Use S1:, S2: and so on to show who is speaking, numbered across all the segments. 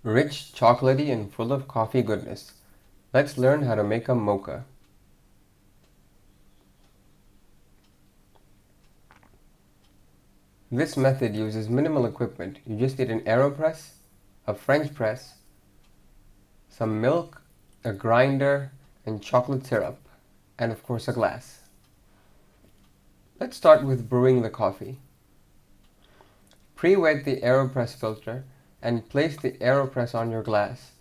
S1: Rich, chocolatey, and full of coffee goodness. Let's learn how to make a mocha. This method uses minimal equipment. You just need an Aeropress, a French press, some milk, a grinder, and chocolate syrup, and of course a glass. Let's start with brewing the coffee. Pre-wet the Aeropress filter and place the Aeropress on your glass.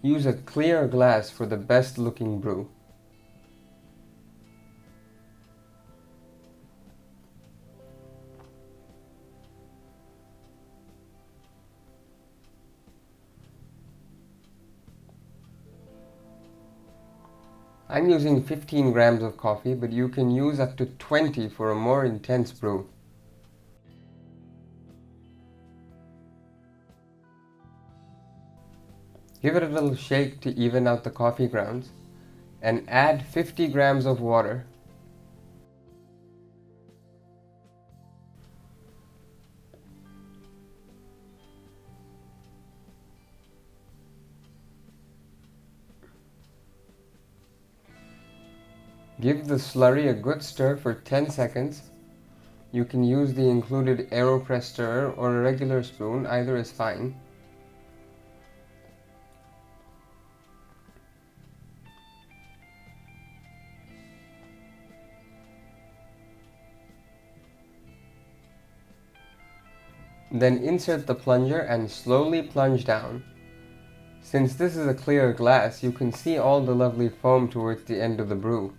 S1: Use a clear glass for the best looking brew. I'm using 15 grams of coffee, but you can use up to 20 for a more intense brew. Give it a little shake to even out the coffee grounds and add 50 grams of water. Give the slurry a good stir for 10 seconds. You can use the included Aeropress stirrer or a regular spoon, either is fine. Then insert the plunger and slowly plunge down. Since this is a clear glass, you can see all the lovely foam towards the end of the brew.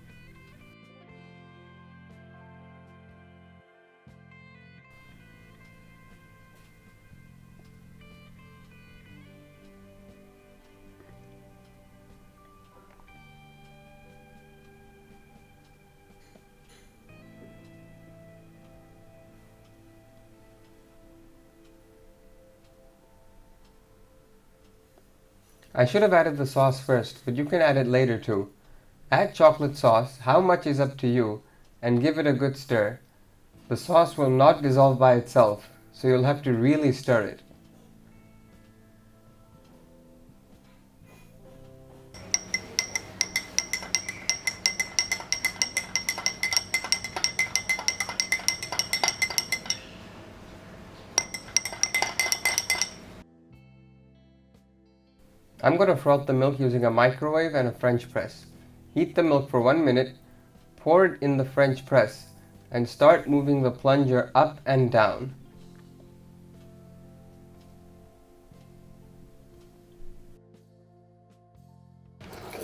S1: I should have added the sauce first, but you can add it later too. Add chocolate sauce, how much is up to you, and give it a good stir. The sauce will not dissolve by itself, so you'll have to really stir it. I'm going to froth the milk using a microwave and a French press. Heat the milk for 1 minute, pour it in the French press, and start moving the plunger up and down.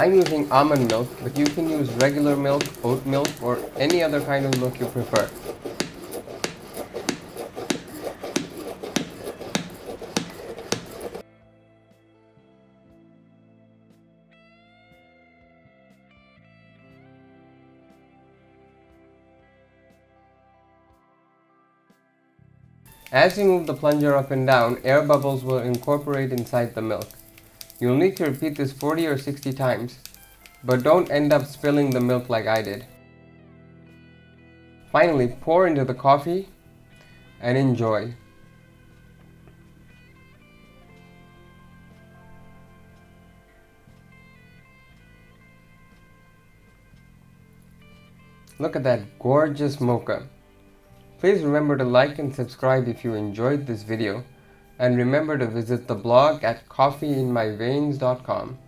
S1: I'm using almond milk, but you can use regular milk, oat milk, or any other kind of milk you prefer. As you move the plunger up and down, air bubbles will incorporate inside the milk. You'll need to repeat this 40 or 60 times, but don't end up spilling the milk like I did. Finally, pour into the coffee and enjoy. Look at that gorgeous mocha. Please remember to like and subscribe if you enjoyed this video, and remember to visit the blog at coffeeinmyveins.com.